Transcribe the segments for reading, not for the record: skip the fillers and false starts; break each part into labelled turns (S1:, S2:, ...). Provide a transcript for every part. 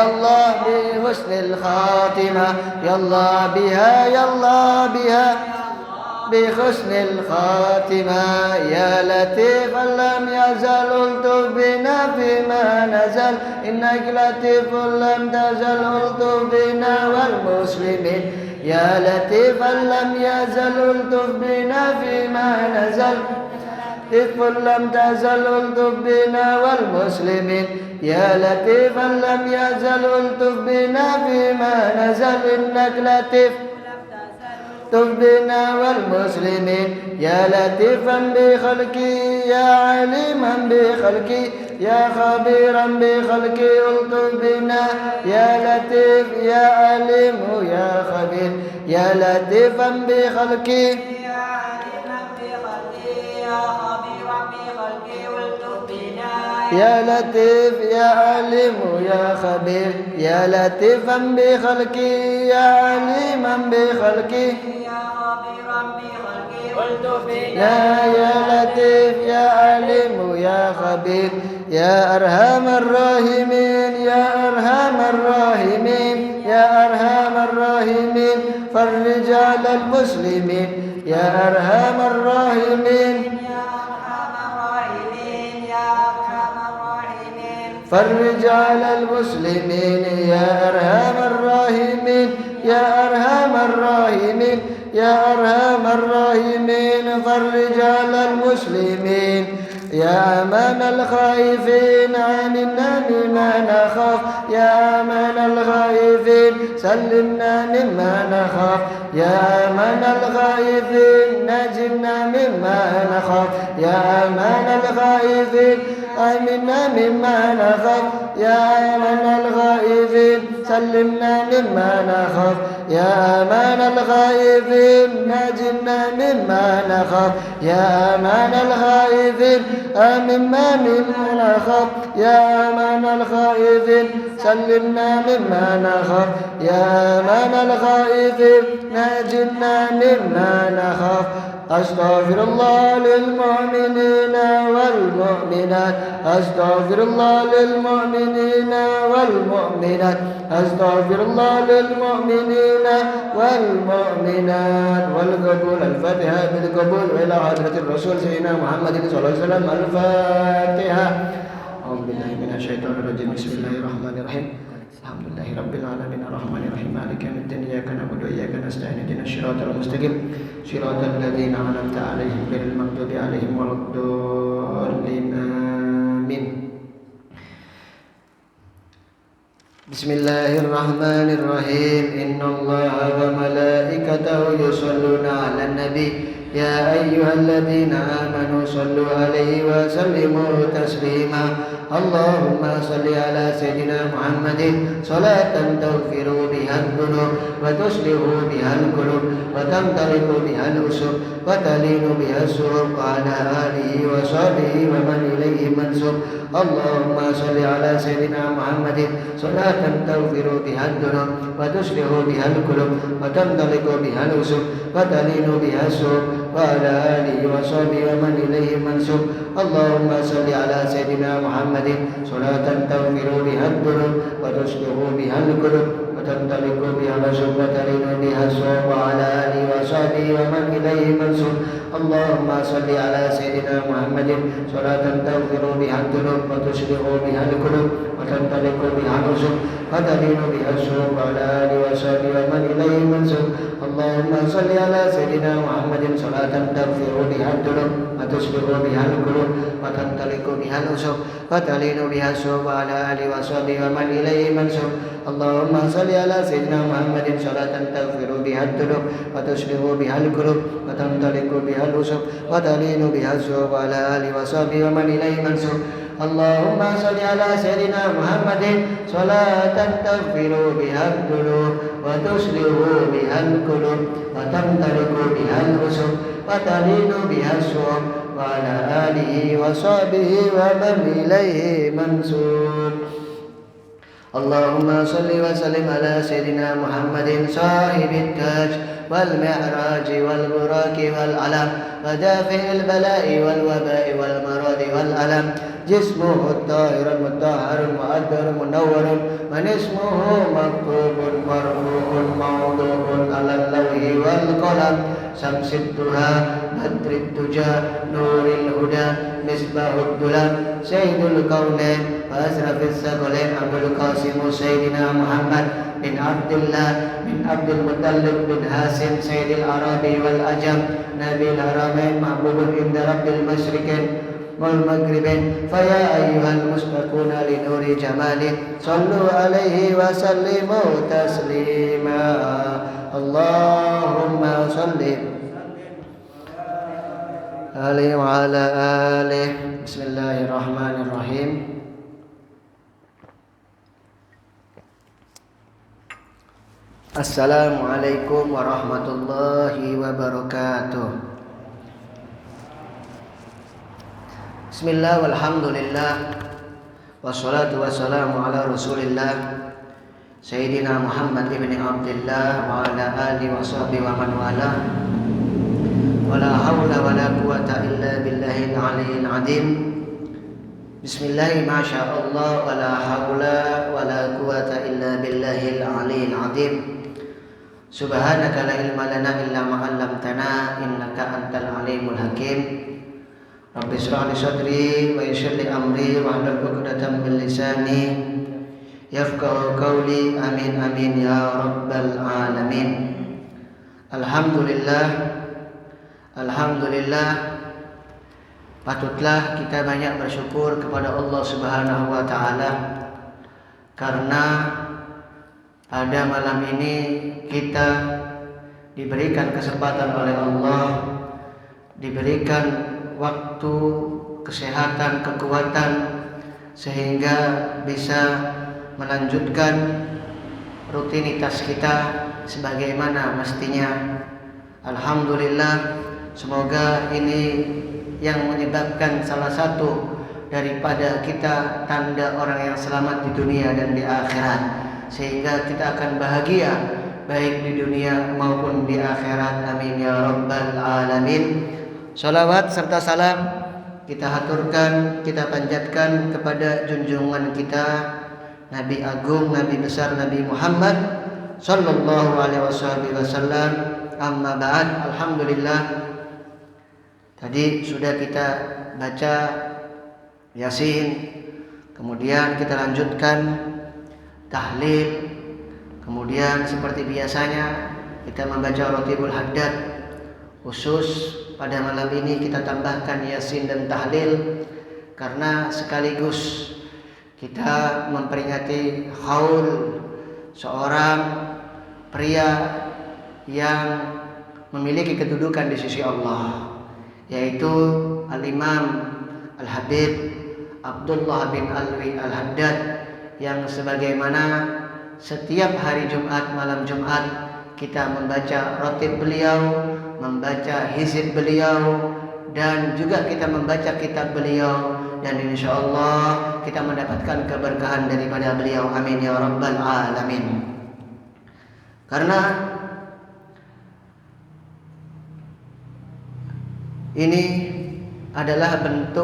S1: الله بحسن الخاتمة يلا بها يلا بها بحسن الخاتمة يا لطيف لم يزل ألطف بنا فيما نزل إنك لطيف لم تزل ألطف بنا والمسلمين يا لطيف لم يزل ألطف بنا فيما نزل لطيف لم تزل ألطف بنا والمسلمين يا لطيفا لم يزل ألطف بنا فيما نزل إنك لطيف لطف بنا والمسلمين يا لطيفا بخلقي يا عليما بخلقي يا خبيرا بخلقي ألطف بنا يا لطيف يا عليم يا خبير يا لطيفا بخلقي
S2: يا عليما بخلقي يا خبيرا بخلقي ألطف بنا
S1: يا لطيف يا عليم يا خبير يا لطيفا بخلقي يا عليما بخلقي
S2: يا خبيرا بخلقي ألطف بنا
S1: يا لطيف يا عليم يا خبير يا أرحم الراحمين يا أرحم الراحمين يا أرحم الراحمين فرج على المسلمين يا أرحم الراحمين فرج على المسلمين يا أرحم الراحمين يا أرحم الراحمين يا أرحم الراحمين فرج على المسلمين يا أمان الخائفين آمنا مما نخاف يا أمان الخائفين سلمنا مما نخاف يا أمان الخائفين نجنا مما نخاف يا أمان الخائفين آمنا مما نخاف يا أمان الخائفين سلمنا مما نخاف يا أمان الخائفين نجنا مما نخاف يا أمان الخائفين آمنا مما نخاف يا أمان الخائفين سلمنا مما نخاف يا أمان الخائفين نجنا مما نخاف أستغفر الله للمؤمنين والمؤمنات أستغفر الله للمؤمنين والمؤمنات أستغفر الله للمؤمنين والمؤمنات والقبول الفاتحة بالقبول إلى حضرة الرسول سيدنا محمد صلى الله عليه وسلم الفاتحة أعوذ بالله من الشيطان الرجيم بسم الله الرحمن الرحيم الحمد لله رب العالمين الرحمن الرحيم مالك يوم الدين إياك نعبد وإياك نستعين اهدنا الصراط المستقيم صراط الذين أنعمت عليهم غير المغضوب عليهم ولا الضالين آمين بسم الله الرحمن الرحيم إن الله وملائكته يصلون على النبي يا أيها الذين آمنوا صلوا عليه وسلموا تسليما اللهم صل على سيدنا محمد صلاة تغفر بها الذنوب وتصلح بها القلوب وتمتلك بها الأسر وتلين بها السرور وعلى آله وصحبه ومن إليه منسوب اللهم صل على سيدنا محمد صلاة تغفر بها الذنوب وتصلح بها القلوب وتمتلك بها الأسر وتلين بها السرور وعلى آله وصحبه ومن إليه منسوب اللهم صل على سيدنا محمد صلاة تغفر بها الذنوب وتصلح بها القلوب وتمتلك بها الأسر وتلين بها السرور وعلى آله وصحبه ومن إليه منسوب اللهم صل على سيدنا محمد صلاة تغفر بها الذنوب وتصلح بها القلوب وتمتلك بها الأسر وتلين بها السرور وعلى آله وصحبه ومن إليه منسوب اللهم صل على سيدنا محمد صلاة تغفر بها الذنوب وتصلح بها القلوب وتمتلك بها الأسر وتلين بها السرور وعلى آله وصحبه ومن إليه منسوب اللهم صل على سيدنا محمد صلاة تغفر بها الذنوب وتصلح بها القلوب وتمتلك بها الأسر وتلين بها السرور وعلى آله وصحبه ومن إليه منسوب اللهم صل على سيدنا محمد صلاة تغفر بها الذنوب وتصلح بها القلوب وتمتلك بها الأسر وتلين بها السرور وعلى آله وصحبه ومن إليه منسوب اللهم صل وسلم على سيدنا محمد صاحب التاج والمعراج والبراك والعلم ودافع البلاء والوباء والمرض والألم جسمه الطاهر المطهر المؤدر المنور من اسمه مكتوب مرفوع موضوع على اللوح والقلم شمس الدهى بدر الدجى نور الهدى مصباح الظلام سيد الكونين وأشرف الثقلين أبو القاسم سيدنا محمد بن عبد الله بن عبد المطلب بن هاشم سيد العرب والعجم نبي الحرمين محبوب عند رب المشرقين والمغربين فيا أيها المشتاقون لنور جماله صلوا عليه وسلموا تسليما اللهم صل عليه وعلى آله بسم الله الرحمن الرحيم Assalamualaikum warahmatullahi wabarakatuh. Bismillah walhamdulillah wassalatu wassalamu ala rasulillah Sayyidina Muhammad ibn Abdullah wa ala alihi wa sahbihi wa man wala wala hawla wala quwata illa billahil aliyyil azim. Bismillah masyaallah wala hawla wala quwata illa billahil aliyyil azim. Subhanaka la ilma lana illa ma 'allamtana innaka antal alimul hakim. Rabbi shrah li sadri wa yassir li amri wa hlul 'uqdatam min lisani yafqahu qawli amin amin ya rabbal alamin. Alhamdulillah patutlah kita banyak bersyukur kepada Allah Subhanahu wa taala karena pada malam ini kita diberikan kesempatan oleh Allah, diberikan waktu, kesehatan, kekuatan sehingga bisa melanjutkan rutinitas kita sebagaimana mestinya. Alhamdulillah, semoga ini yang menyebabkan salah satu daripada kita tanda orang yang selamat di dunia dan di akhirat, sehingga kita akan bahagia baik di dunia maupun di akhirat. Amin ya rabbal alamin. Salawat serta salam kita haturkan, kita panjatkan kepada junjungan kita Nabi Agung, Nabi besar Nabi Muhammad sallallahu alaihi wasallam. Amma ba'd. Alhamdulillah, tadi sudah kita baca Yasin, kemudian kita lanjutkan tahlil, kemudian seperti biasanya kita membaca Ratibul Haddad. Khusus pada malam ini kita tambahkan Yasin dan tahlil karena sekaligus kita memperingati haul seorang pria yang memiliki kedudukan di sisi Allah, yaitu Al-Imam Al-Habib Abdullah bin Alwi Al-Haddad, yang sebagaimana setiap hari Jumat, malam Jumat kita membaca ratib beliau, membaca hizib beliau, dan juga kita membaca kitab beliau, dan insyaallah kita mendapatkan keberkahan daripada beliau. Amin ya rabbal alamin. Karena ini adalah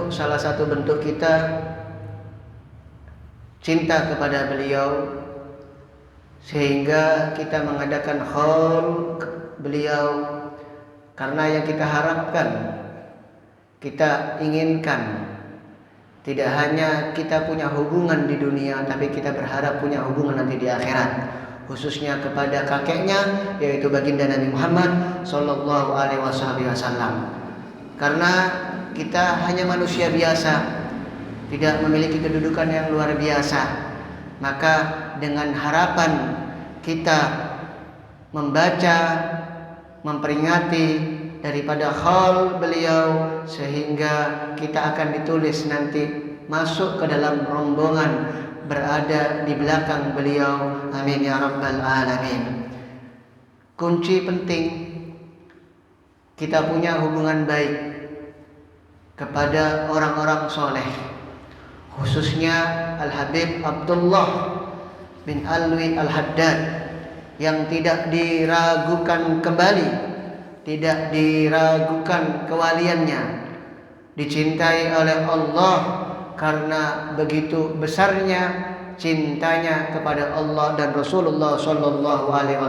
S1: salah satu bentuk kita cinta kepada beliau, sehingga kita mengadakan haul beliau karena yang kita harapkan, kita inginkan tidak hanya kita punya hubungan di dunia, tapi kita berharap punya hubungan nanti di akhirat, khususnya kepada kakeknya yaitu baginda Nabi Muhammad sallallahu alaihi wasallam. Karena kita hanya manusia biasa, tidak memiliki kedudukan yang luar biasa, maka dengan harapan kita membaca, memperingati daripada haul beliau, sehingga kita akan ditulis nanti masuk ke dalam rombongan berada di belakang beliau. Amin ya rabbal alamin. Kunci penting kita punya hubungan baik kepada orang-orang soleh, khususnya Al-Habib Abdullah bin Alwi Al-Haddad yang tidak diragukan kembali, tidak diragukan kewaliannya, dicintai oleh Allah karena begitu besarnya cintanya kepada Allah dan Rasulullah Shallallahu Alaihi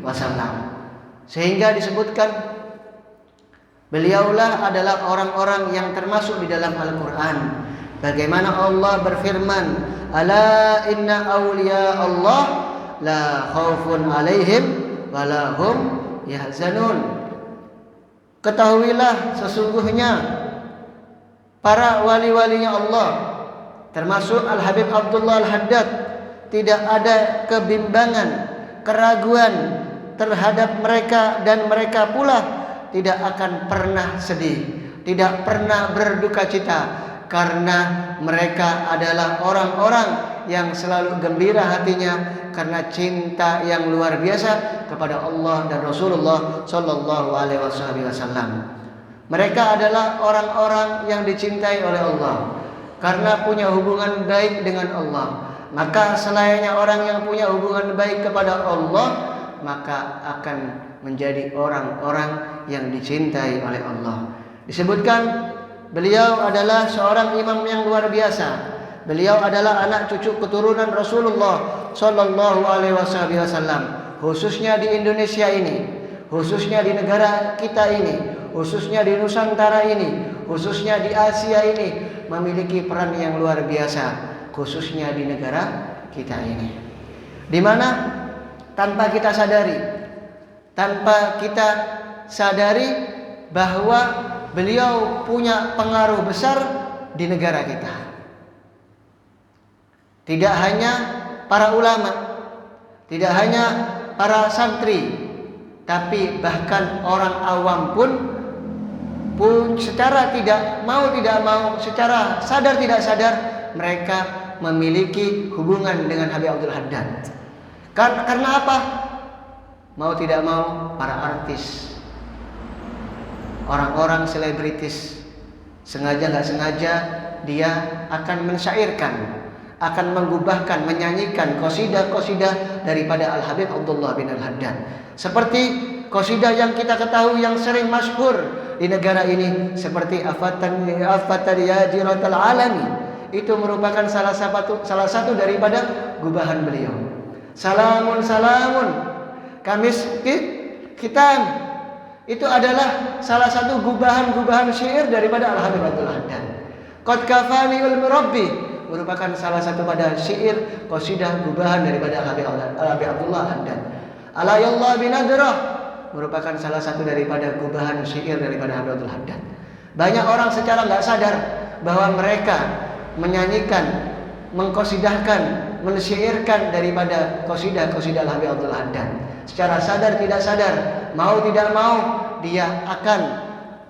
S1: Wasallam, sehingga disebutkan beliaulah adalah orang-orang yang termasuk di dalam Al-Quran. Bagaimana Allah berfirman, ala inna awliya Allah la khaufun alaihim wa la hum yahzanun. Ketahuilah sesungguhnya para wali-walinya Allah, termasuk Al-Habib Abdullah Al-Haddad, tidak ada kebimbangan, keraguan terhadap mereka, dan mereka pula tidak akan pernah sedih, tidak pernah berduka cita, karena mereka adalah orang-orang yang selalu gembira hatinya karena cinta yang luar biasa kepada Allah dan Rasulullah Shallallahu Alaihi Wasallam. Mereka adalah orang-orang yang dicintai oleh Allah karena punya hubungan baik dengan Allah. Maka selayaknya orang yang punya hubungan baik kepada Allah, maka akan menjadi orang-orang yang dicintai oleh Allah. Disebutkan beliau adalah seorang imam yang luar biasa. Beliau adalah anak cucu keturunan Rasulullah Shallallahu Alaihi Wasallam, khususnya di Indonesia ini, khususnya di negara kita ini, khususnya di Nusantara ini, khususnya di Asia ini, memiliki peran yang luar biasa, khususnya di negara kita ini, di mana tanpa kita sadari bahwa beliau punya pengaruh besar di negara kita. Tidak hanya para ulama, tidak hanya para santri, tapi bahkan orang awam pun secara tidak mau, secara sadar tidak sadar, mereka memiliki hubungan dengan Habib Abdul Haddad. Karena apa? Mau tidak mau, para artis, orang-orang selebritis, sengaja nggak sengaja dia akan mensyairkan, akan menggubahkan, menyanyikan qasidah-qasidah daripada Al-Habib Abdullah bin Al-Haddad. Seperti qasidah yang kita ketahui yang sering masyhur di negara ini, seperti afatan ya jiratal alami. Itu merupakan salah satu daripada gubahan beliau. Salamun kamis kitan. Itu adalah salah satu gubahan syair daripada Al-Habib Abdul Haddad. Qad kafani ilmu rabbi merupakan salah satu pada syair qasidah gubahan daripada Al-Habib Abdullah Haddad. Alayallah binadrah merupakan salah satu daripada gubahan syair daripada Habib Abdul Haddad. Banyak orang secara nggak sadar bahwa mereka menyanyikan, mengqasidahkan, mensyairkan daripada qasidah Al-Habib Abdul Haddad. Secara sadar tidak sadar, mau tidak mau, dia akan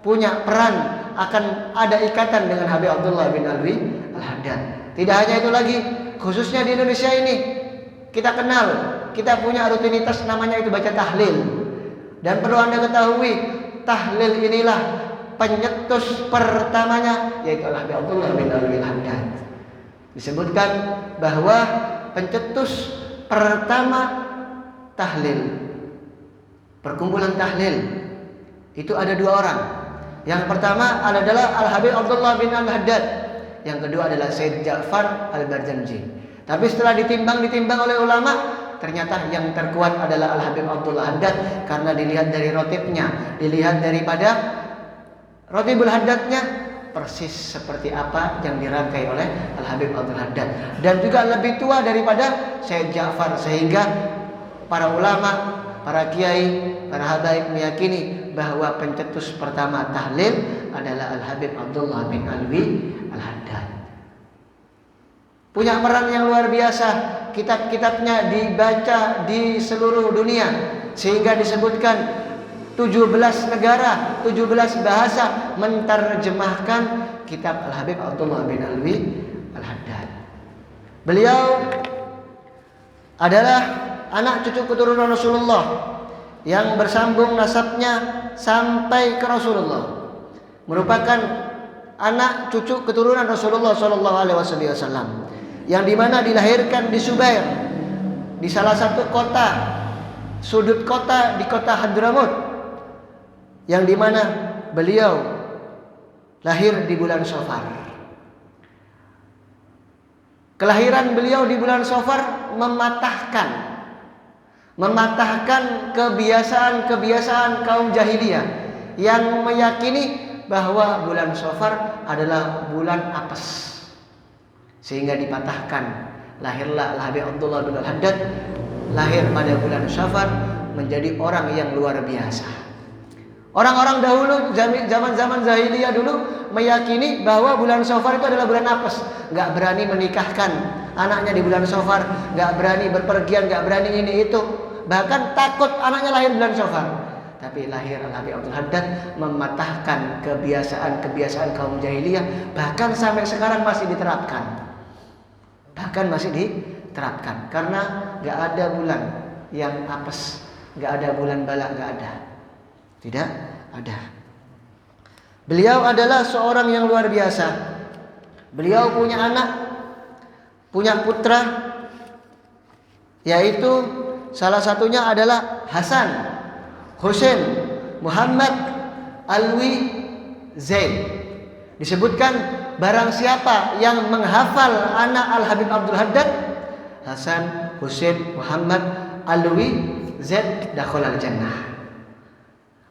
S1: punya peran, akan ada ikatan dengan Habib Abdullah bin Alwi Al-Haddad. Tidak hanya itu lagi, khususnya di Indonesia ini kita kenal, kita punya rutinitas namanya itu baca tahlil. Dan perlu Anda ketahui, tahlil inilah penyetus pertamanya, yaitu Habib Abdullah bin Alwi Al-Haddad. Disebutkan bahwa pencetus pertama tahlil, perkumpulan tahlil, itu ada dua orang. Yang pertama adalah Al-Habib Abdullah bin Al-Haddad, yang kedua adalah Said Ja'far Al-Barjanji. Tapi setelah ditimbang oleh ulama, ternyata yang terkuat adalah Al-Habib Abdullah Haddad, karena dilihat dari rotibnya, dilihat daripada rotibul Haddadnya, persis seperti apa yang dirangkai oleh Al-Habib Abdul Haddad, dan juga lebih tua daripada Said Ja'far, sehingga para ulama, para kiai, para habaib meyakini bahwa pencetus pertama tahlil adalah Al-Habib Abdullah bin Alwi Al-Haddad. Punya peran yang luar biasa, kitab-kitabnya dibaca di seluruh dunia, sehingga disebutkan 17 negara, 17 bahasa menterjemahkan kitab Al-Habib Abdullah bin Alwi Al-Haddad. Beliau adalah anak cucu keturunan Rasulullah yang bersambung nasabnya sampai ke Rasulullah. Merupakan anak cucu keturunan Rasulullah Shallallahu Alaihi Wasallam. yang dimana dilahirkan di Subair, di salah satu kota, sudut kota di kota Hadramut, yang dimana beliau lahir di bulan Safar. Kelahiran beliau di bulan Safar mematahkan kebiasaan kaum jahiliyah yang meyakini bahwa bulan Safar adalah bulan apes. Sehingga dipatahkan. Lahirlah Habib Abdullah bin Al-Haddad lahir pada bulan Safar menjadi orang yang luar biasa. Orang-orang dahulu zaman-zaman jahiliyah dulu meyakini bahwa bulan Safar itu adalah bulan apes, enggak berani menikahkan anaknya di bulan Safar, enggak berani berpergian, enggak berani ini itu, bahkan takut anaknya lahir bulan Safar. Tapi lahir Habib Abdul Haddad mematahkan kebiasaan kaum jahiliyah, bahkan sampai sekarang masih diterapkan. Karena enggak ada bulan yang apes, enggak ada bulan balak, enggak ada. Tidak ada. Beliau adalah seorang yang luar biasa. Beliau punya anak, punya putra, yaitu salah satunya adalah Hasan, Husain, Muhammad, Alwi, Zaid. Disebutkan barang siapa yang menghafal anak Al-Habib Abdul Haddad, Hasan, Husain, Muhammad, Alwi, Zaid, dakhalal jannah.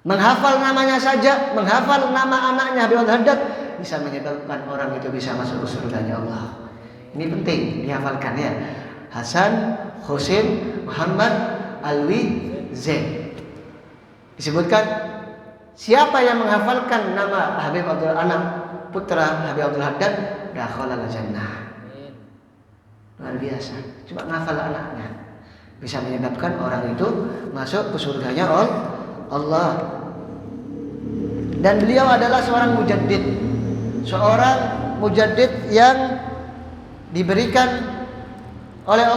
S1: Menghafal namanya saja, menghafal nama anaknya Habib Abdul Haddad bisa menyebabkan orang itu bisa masuk ke surganya Allah. Ini penting dihafalkan ya. Hasan, Husain, Muhammad, Alwi, Zaid. Disebutkan siapa yang menghafalkan nama Habib Abdul, anak putra Habib Abdul Haddad, dakhalal jannah. Luar biasa. Coba menghafal anaknya bisa menyebabkan orang itu masuk ke surganya Allah. Dan beliau adalah seorang mujaddid yang diberikan oleh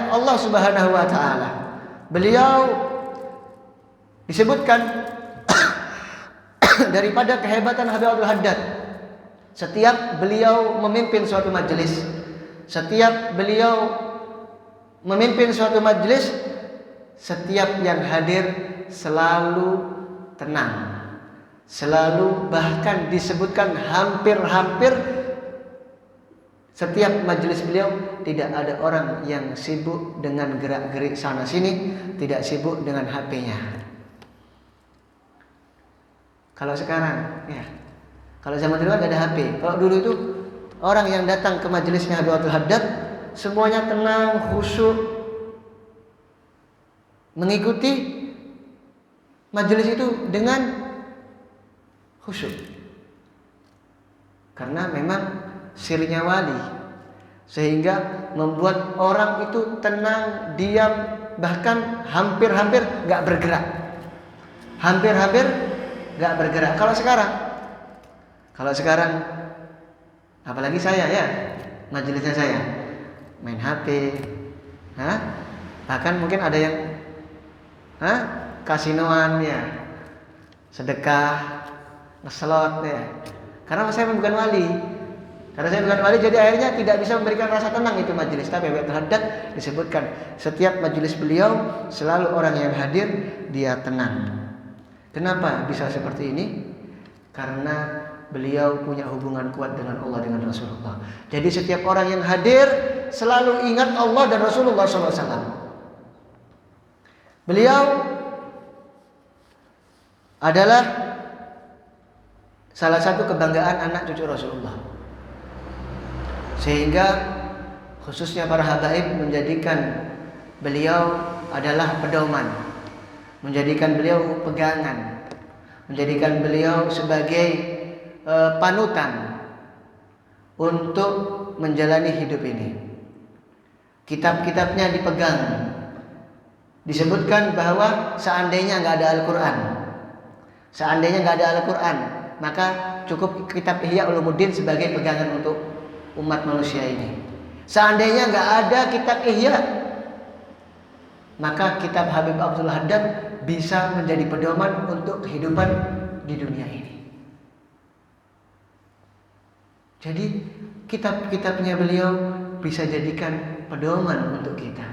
S1: Allah Subhanahu wa taala. Beliau disebutkan daripada kehebatan Habib Abdul Haddad, setiap beliau memimpin suatu majelis, setiap yang hadir selalu tenang, selalu, bahkan disebutkan hampir setiap majelis beliau tidak ada orang yang sibuk dengan gerak-gerik sana sini, tidak sibuk dengan HP-nya. Kalau sekarang ya, kalau zaman dulu ada HP. Kalau dulu itu orang yang datang ke majelisnya Habib Abdul Haddad semuanya tenang, khusyuk, mengikuti majelis itu dengan khusyuk. Karena memang sirnya wali, sehingga membuat orang itu tenang, diam, bahkan hampir gak bergerak. Kalau sekarang apalagi saya ya, majelisnya saya main HP, bahkan mungkin ada yang kasinoan ya, sedekah, ngeslot ya. Karena saya bukan wali. Jadi akhirnya tidak bisa memberikan rasa tenang itu majelis. Tapi Habib Abdul Haddad disebutkan setiap majelis beliau selalu orang yang hadir dia tenang. Kenapa bisa seperti ini? Karena beliau punya hubungan kuat dengan Allah, dengan Rasulullah. Jadi setiap orang yang hadir selalu ingat Allah dan Rasulullah SAW. Beliau adalah salah satu kebanggaan anak cucu Rasulullah. Sehingga khususnya para habaib menjadikan beliau adalah pedoman, menjadikan beliau pegangan, menjadikan beliau sebagai panutan untuk menjalani hidup ini. Kitab-kitabnya dipegang. Disebutkan bahwa seandainya nggak ada Al-Quran, maka cukup kitab Ihya Ulumuddin sebagai pegangan untuk umat manusia ini. Seandainya nggak ada kitab Ihya, maka kitab Habib Abdul Haddad bisa menjadi pedoman untuk kehidupan di dunia ini. Jadi kitab-kitabnya beliau bisa jadikan pedoman untuk kita,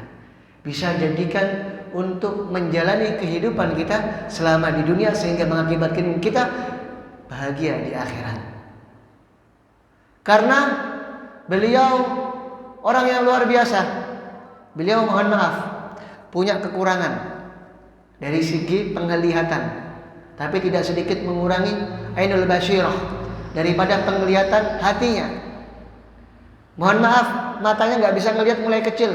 S1: bisa jadikan untuk menjalani kehidupan kita selama di dunia, sehingga mengakibatkan kita bahagia di akhirat. Karena beliau orang yang luar biasa. Beliau, mohon maaf, punya kekurangan dari segi penglihatan, tapi tidak sedikit mengurangi ainul basyirah, daripada penglihatan hatinya. Mohon maaf, matanya nggak bisa ngelihat mulai kecil.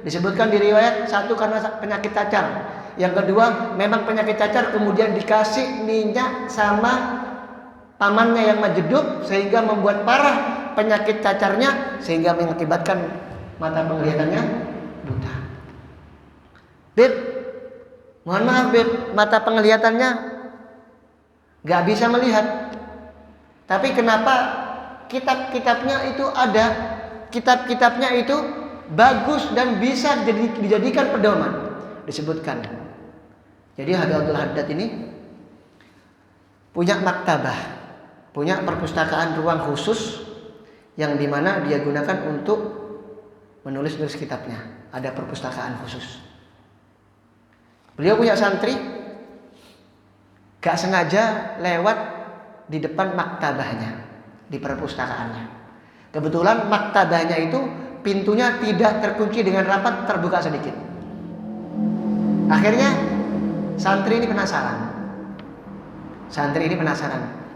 S1: Disebutkan di riwayat, satu karena penyakit cacar, yang kedua memang penyakit cacar, kemudian dikasih minyak sama pamannya yang majeduk, sehingga membuat parah penyakit cacarnya, sehingga mengakibatkan mata penglihatannya buta. Beb, mohon maaf Beb, mata penglihatannya nggak bisa melihat. Tapi kenapa kitab-kitabnya itu ada? Kitab-kitabnya itu bagus dan bisa dijadikan pedoman. Disebutkan. Jadi Habib Abdul Haddad ini punya maktabah, punya perpustakaan ruang khusus yang dimana dia gunakan untuk menulis kitabnya. Ada perpustakaan khusus. Beliau punya santri, gak sengaja lewat di depan maktabahnya, di perpustakaannya. Kebetulan maktabahnya itu pintunya tidak terkunci dengan rapat, terbuka sedikit. Akhirnya santri ini penasaran.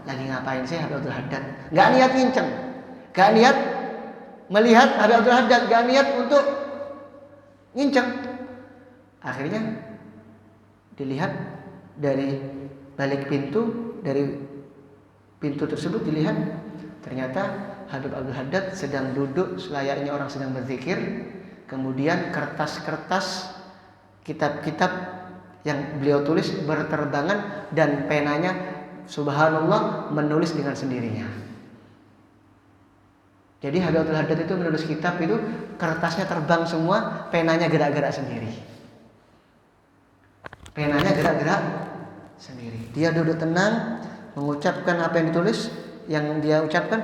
S1: Lagi ngapain sih Habib Abdul Haddad? Gak niat nginceng, gak niat melihat Habib Abdul Haddad, gak niat untuk nginceng. Akhirnya dilihat dari balik pintu, dari pintu tersebut dilihat ternyata Habib Abdul Haddad sedang duduk selayaknya orang sedang berzikir. Kemudian kertas-kertas kitab-kitab yang beliau tulis berterbangan, dan penanya subhanallah menulis dengan sendirinya. Jadi Habib Abdul Haddad itu menulis kitab itu kertasnya terbang semua, penanya gerak-gerak sendiri. Penanya gerak-gerak sendiri. Dia duduk tenang mengucapkan apa yang ditulis, yang dia ucapkan,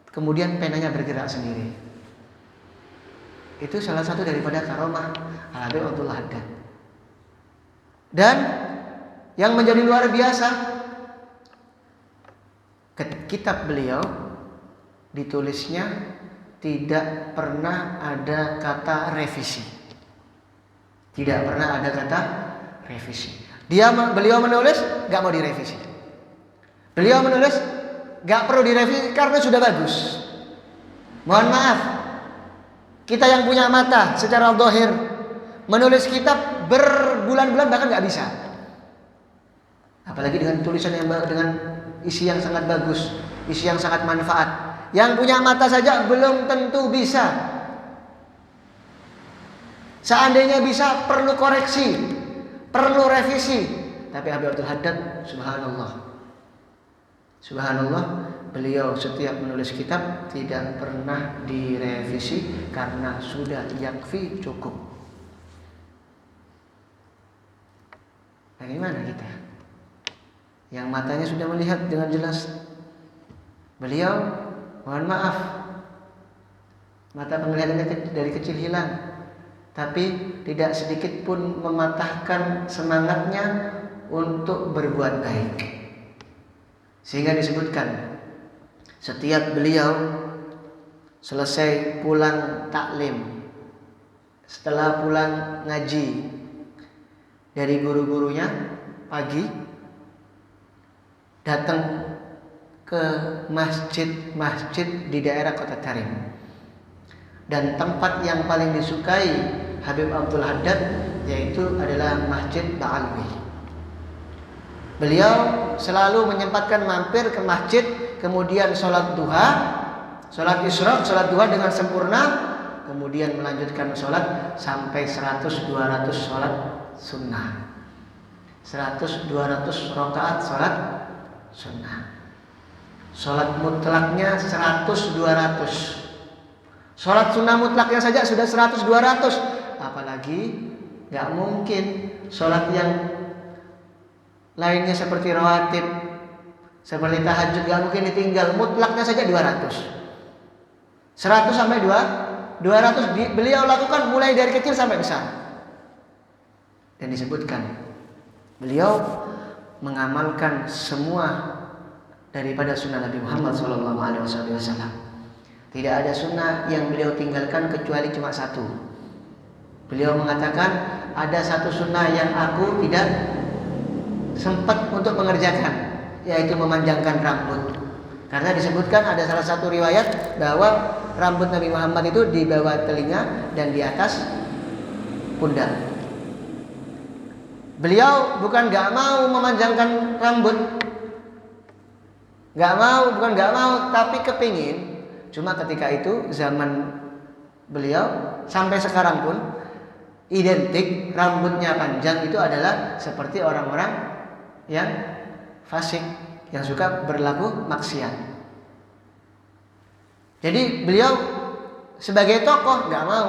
S1: kemudian penanya bergerak sendiri. Itu salah satu daripada karomah Habib Abdul Haddad. Dan yang menjadi luar biasa, kitab beliau ditulisnya tidak pernah ada kata revisi. Tidak pernah ada kata revisi. Beliau menulis gak mau direvisi. Beliau menulis gak perlu direvisi karena sudah bagus. Mohon maaf, kita yang punya mata secara zahir menulis kitab berbulan-bulan bahkan gak bisa. Apalagi dengan tulisan yang dengan isi yang sangat bagus, isi yang sangat manfaat. Yang punya mata saja belum tentu bisa. Seandainya bisa, perlu koreksi, perlu revisi. Tapi Habib Abdul Haddad, subhanallah, beliau setiap menulis kitab tidak pernah direvisi karena sudah yakfi, cukup. Bagaimana kita yang matanya sudah melihat dengan jelas? Beliau, mohon maaf, mata penglihatannya dari kecil hilang, tapi tidak sedikit pun mematahkan semangatnya untuk berbuat baik. Sehingga disebutkan setiap beliau selesai pulang taklim, setelah pulang ngaji dari guru-gurunya pagi, datang ke masjid-masjid di daerah Kota Tarim. Dan tempat yang paling disukai Habib Abdul Haddad yaitu adalah Masjid Ba'alwi. Beliau selalu menyempatkan mampir ke masjid, kemudian sholat duha, sholat isyraq, sholat duha dengan sempurna, kemudian melanjutkan sholat sampai 100-200 sholat sunnah, 100-200 rakaat sholat sunnah. Sholat mutlaknya 100-200. Sholat sunnah mutlaknya saja sudah 100-200. Apalagi gak mungkin sholat yang lainnya seperti rawatib, Seperti tahajud gak mungkin ditinggal, mutlaknya saja 200. 100 sampai 200 beliau lakukan mulai dari kecil sampai besar. Dan disebutkan beliau mengamalkan semua daripada sunnah Nabi Muhammad SAW. Tidak ada sunnah yang beliau tinggalkan kecuali cuma satu. Beliau mengatakan ada satu sunnah yang aku tidak sempat untuk mengerjakan, yaitu memanjangkan rambut. Karena disebutkan ada salah satu riwayat bahwa rambut Nabi Muhammad itu di bawah telinga dan di atas pundak. Beliau bukan gak mau memanjangkan rambut, bukan gak mau, tapi kepingin. Cuma ketika itu zaman beliau sampai sekarang pun identik rambutnya panjang itu adalah seperti orang-orang yang fasik, yang suka berlaku maksiat. Jadi beliau sebagai tokoh gak mau,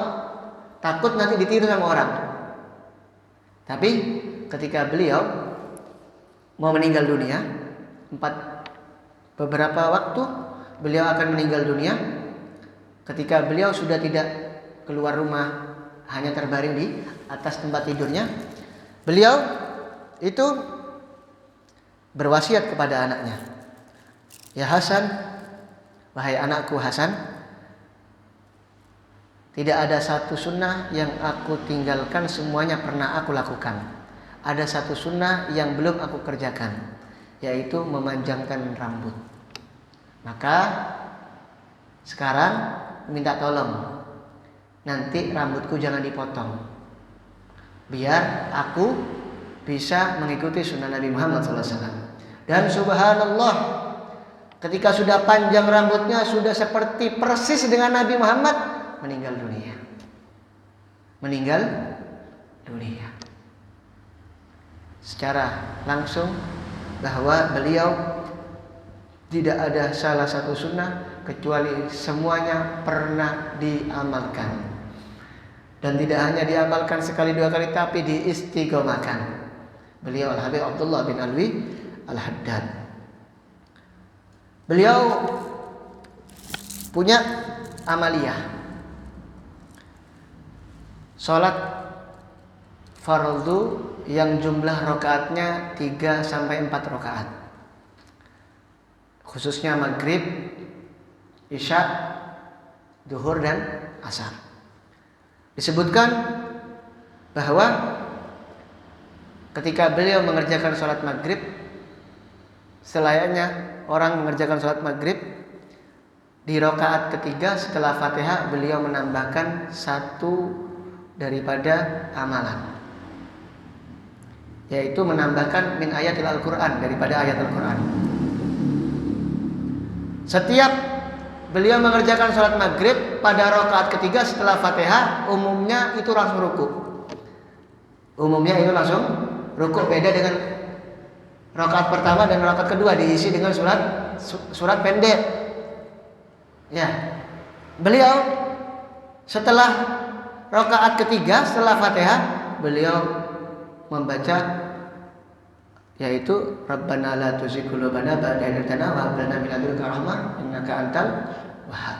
S1: takut nanti ditiru sama orang. Tapi ketika beliau mau meninggal dunia, beberapa waktu beliau akan meninggal dunia. Ketika beliau sudah tidak keluar rumah, hanya terbaring di atas tempat tidurnya, beliau itu berwasiat kepada anaknya, "Ya Hasan, wahai anakku Hasan, tidak ada satu sunnah yang aku tinggalkan, semuanya pernah aku lakukan. Ada satu sunnah yang belum aku kerjakan, yaitu memanjangkan rambut. Maka sekarang minta tolong, nanti rambutku jangan dipotong, biar aku bisa mengikuti sunnah Nabi Muhammad SAW." Dan subhanallah, ketika sudah panjang rambutnya, sudah seperti persis dengan Nabi Muhammad, meninggal dunia. Secara langsung bahwa beliau tidak ada salah satu sunnah kecuali semuanya pernah diamalkan. Dan tidak hanya diamalkan sekali dua kali, tapi diistiqomahkan. Beliau Al-Habib Abdullah bin Alwi Al-Haddad. Beliau punya amaliyah, sholat fardu yang jumlah rakaatnya 3 sampai 4 rakaat. Khususnya maghrib, isya, duhur dan asar. Disebutkan bahwa ketika beliau mengerjakan sholat maghrib, selayaknya orang mengerjakan sholat maghrib, di rakaat ketiga setelah Fatihah beliau menambahkan satu daripada amalan, yaitu menambahkan min ayatil Al-Quran, daripada ayat Al-Quran. Setiap beliau mengerjakan sholat maghrib pada rakaat ketiga setelah Fatihah, umumnya itu langsung ruku. Beda dengan rakaat pertama dan rakaat kedua diisi dengan surat pendek. Ya, beliau setelah rakaat ketiga setelah Fatihah beliau membaca, yaitu Rabbana la tuzigh qulubana ba'da idh hadaytana wa hab lana min ladunka rahmah innaka antal wahhab.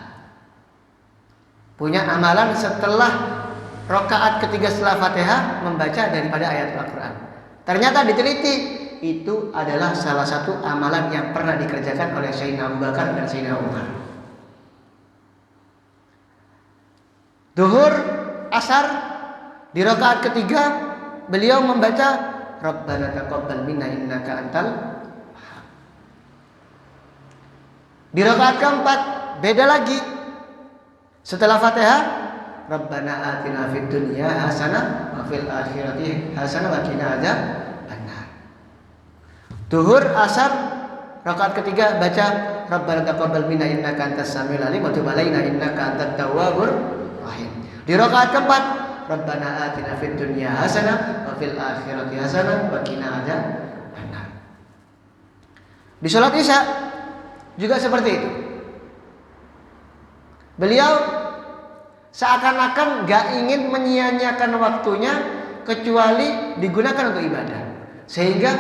S1: Punya amalan setelah rakaat ketiga setelah Fatihah membaca daripada ayat Al-Quran. Ternyata diteliti, itu adalah salah satu amalan yang pernah dikerjakan oleh Sayyidina Abu Bakar dan Sayyidina Umar. Duhur, asar, di rakaat ketiga beliau membaca Rabbana taqabbal minna innaka antal wahhab. Di rakaat keempat beda lagi. Setelah Fatihah, Rabbana atina fid dunya hasanah wa fil akhirati hasanah wa qina adzabannar. Duhur, asar, rakaat ketiga baca Rabbana taqabbal minna innaka antas samiul alim wa tub alaina innaka antat tawwabur rahim. Di rakaat keempat, Rabbana atina fid dunya hasanah wa fil akhirati hasanah wa qina adzabannar. Di salat Isya juga seperti itu. Beliau seakan-akan gak ingin menyia-nyiakan waktunya kecuali digunakan untuk ibadah. Sehingga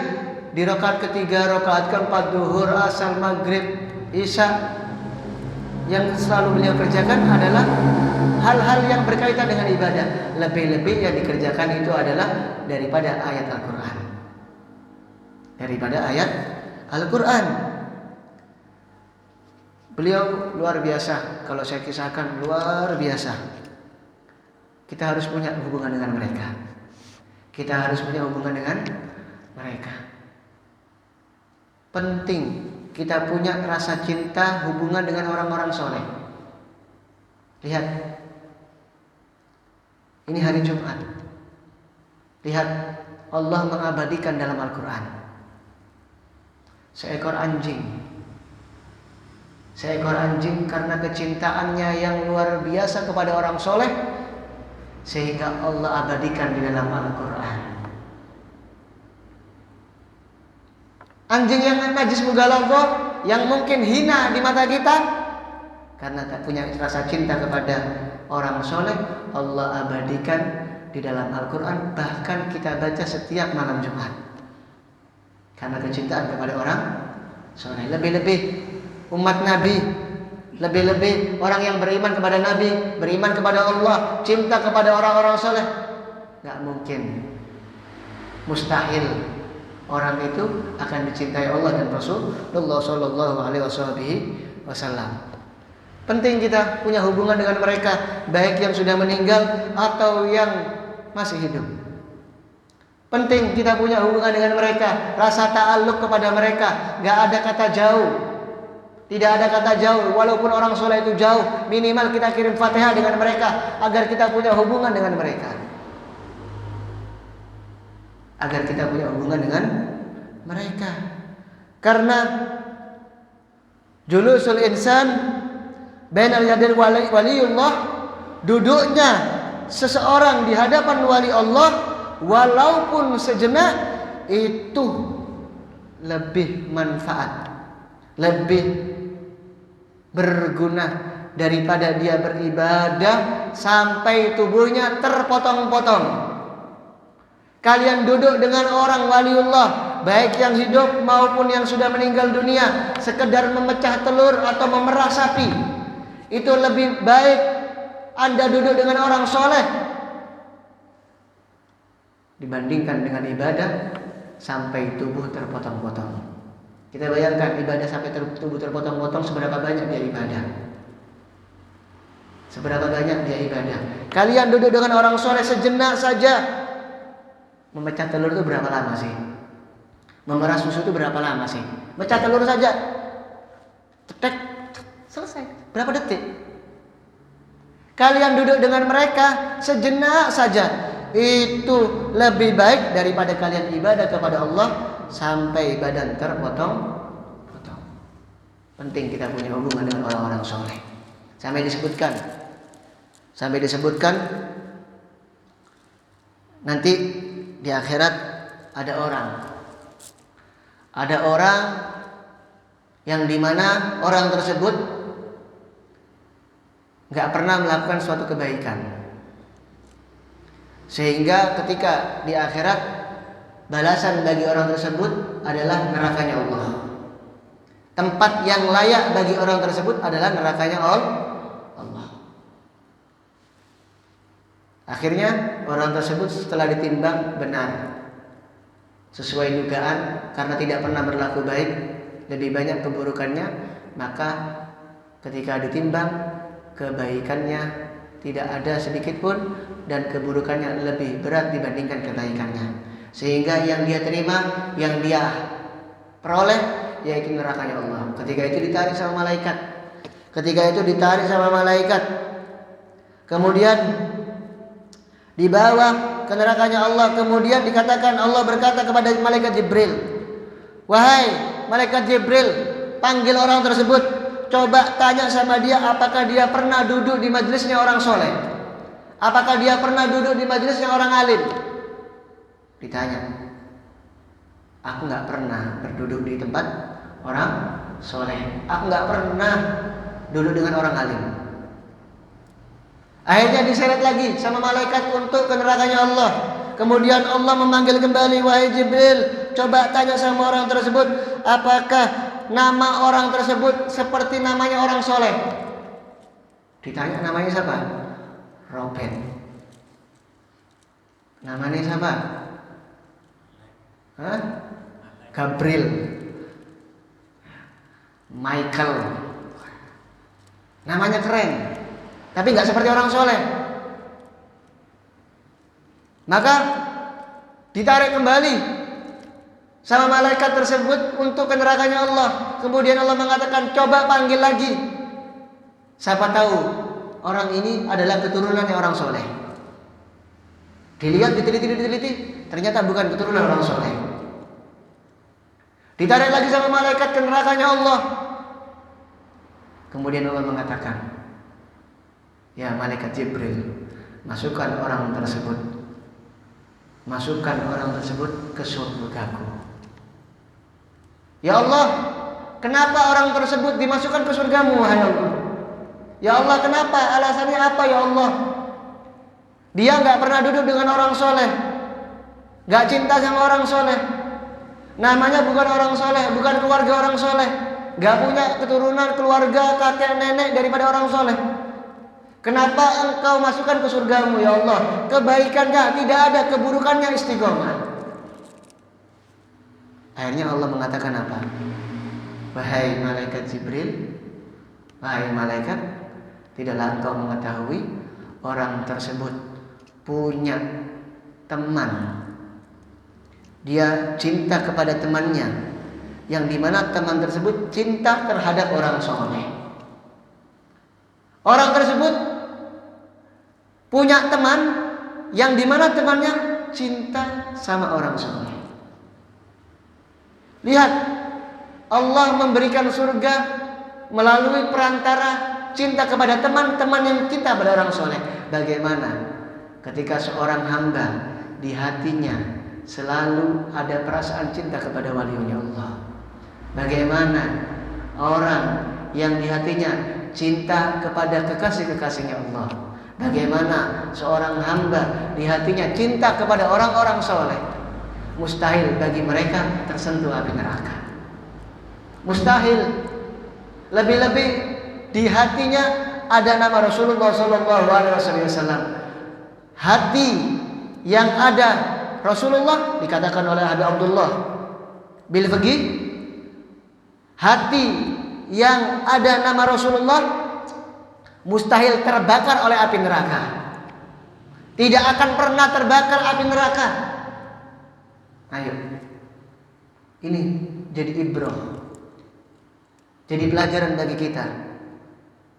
S1: di rakaat ketiga, rakaat keempat, duhur, asar, maghrib, isya, yang selalu beliau kerjakan adalah hal-hal yang berkaitan dengan ibadah. Lebih-lebih yang dikerjakan itu adalah daripada ayat Al-Quran. Daripada ayat Al-Quran. Beliau luar biasa. Kalau saya kisahkan, luar biasa. Kita harus punya hubungan dengan mereka. Kita harus punya hubungan dengan mereka. Penting kita punya rasa cinta, hubungan dengan orang-orang soleh. Lihat, ini hari Jumat. Lihat, Allah mengabadikan dalam Al-Quran seekor anjing. Seekor anjing karena kecintaannya yang luar biasa kepada orang soleh, sehingga Allah abadikan di dalam Al-Quran. Anjing yang najis mughaladzah, yang mungkin hina di mata kita, karena tak punya rasa cinta kepada orang soleh, Allah abadikan di dalam Al-Quran. Bahkan kita baca setiap malam Jumat, karena kecintaan kepada orang soleh. Lebih-lebih umat Nabi, lebih-lebih orang yang beriman kepada Nabi, beriman kepada Allah, cinta kepada orang-orang soleh. Gak mungkin, mustahil orang itu akan dicintai Allah dan Rasulullah Sallallahu Alaihi Wasallam. Penting kita punya hubungan dengan mereka, baik yang sudah meninggal atau yang masih hidup. Penting kita punya hubungan dengan mereka, rasa ta'alluq kepada mereka. Gak ada kata jauh, tidak ada kata jauh. Walaupun orang soleh itu jauh, minimal kita kirim Fatihah dengan mereka, agar kita punya hubungan dengan mereka, agar kita punya hubungan dengan mereka. Karena julusul insan bainal yadil waliyullah, duduknya seseorang di hadapan wali Allah walaupun sejenak, itu lebih manfaat, lebih berguna daripada dia beribadah sampai tubuhnya terpotong-potong. Kalian duduk dengan orang waliullah, baik yang hidup maupun yang sudah meninggal dunia, sekedar memecah telur atau memerah sapi, itu lebih baik Anda duduk dengan orang soleh dibandingkan dengan ibadah sampai tubuh terpotong-potong. Kita bayangkan ibadah sampai tubuh terpotong-potong, seberapa banyak dia ibadah. Seberapa banyak dia ibadah. Kalian duduk dengan orang soleh sejenak saja. Memecah telur itu berapa lama sih? Memerah susu itu berapa lama sih? Mecah telur saja, cetek, selesai. Berapa detik? Kalian duduk dengan mereka sejenak saja, itu lebih baik daripada kalian ibadah kepada Allah sampai badan terpotong-potong. Penting kita punya hubungan dengan orang-orang soleh. Sampai disebutkan nanti di akhirat ada orang yang dimana orang tersebut gak pernah melakukan suatu kebaikan, sehingga ketika di akhirat balasan bagi orang tersebut adalah nerakanya Allah. Tempat yang layak bagi orang tersebut adalah nerakanya Allah. Akhirnya orang tersebut setelah ditimbang benar, sesuai dugaan, karena tidak pernah berlaku baik, lebih banyak keburukannya, maka ketika ditimbang kebaikannya tidak ada sedikit pun dan keburukannya lebih berat dibandingkan kebaikannya, sehingga yang dia terima, yang dia peroleh yaitu nerakanya Allah. Ketika itu ditarik sama malaikat, kemudian dibawa ke nerakanya Allah. Kemudian dikatakan, Allah berkata kepada malaikat Jibril, wahai malaikat Jibril, panggil orang tersebut, coba tanya sama dia apakah dia pernah duduk di majelisnya orang soleh, apakah dia pernah duduk di majelisnya orang alim. Ditanya, aku gak pernah berduduk di tempat orang soleh, aku gak pernah duduk dengan orang alim. Akhirnya diseret lagi sama malaikat untuk ke nerakanya Allah. Kemudian Allah memanggil kembali, wahai Jibril, Coba tanya sama orang tersebut, apakah nama orang tersebut seperti namanya orang soleh? Ditanya namanya siapa? Robert. Namanya siapa? Hah? Gabriel. Michael. Namanya keren, tapi nggak seperti orang soleh. Maka ditarik kembali sama malaikat tersebut untuk ke nerakanya Allah. Kemudian Allah mengatakan, coba panggil lagi. Siapa tahu orang ini adalah keturunannya orang soleh. Dilihat, diteliti, ternyata bukan keturunan orang soleh. Ditarik lagi sama malaikat ke nerakanya Allah. Kemudian Allah mengatakan, ya malaikat Jibril, masukkan orang tersebut ke surgaku. Ya Allah, kenapa orang tersebut dimasukkan ke surgamu, wahai Allah? Ya Allah, kenapa? Alasannya apa, ya Allah? Dia gak pernah duduk dengan orang soleh, gak cinta sama orang soleh, namanya bukan orang soleh, bukan keluarga orang soleh, gak punya keturunan, keluarga, kakek, nenek daripada orang soleh. Kenapa engkau masukkan ke surgamu, ya Allah? Kebaikannya tidak ada, keburukannya istiqomah. Akhirnya Allah mengatakan apa? Wahai malaikat Jibril, wahai malaikat, tidaklah engkau mengetahui orang tersebut punya teman. Dia cinta kepada temannya, yang dimana teman tersebut cinta terhadap orang soleh. Orang tersebut punya teman yang dimana temannya cinta sama orang soleh. Lihat, Allah memberikan surga melalui perantara cinta kepada teman-teman yang cinta pada orang soleh. Bagaimana ketika seorang hamba di hatinya selalu ada perasaan cinta kepada walinya Allah? Bagaimana orang yang di hatinya cinta kepada kekasih-kekasihnya Allah? Bagaimana seorang hamba di hatinya cinta kepada orang-orang soleh? Mustahil bagi mereka tersentuh api neraka. Mustahil. Lebih-lebih di hatinya ada nama Rasulullah SAW. Hati yang ada Rasulullah dikatakan oleh Habib Abdullah bil Faqih, hati yang ada nama Rasulullah mustahil terbakar oleh api neraka. Tidak akan pernah terbakar api neraka. Ayo, ini jadi ibrah, jadi pelajaran bagi kita.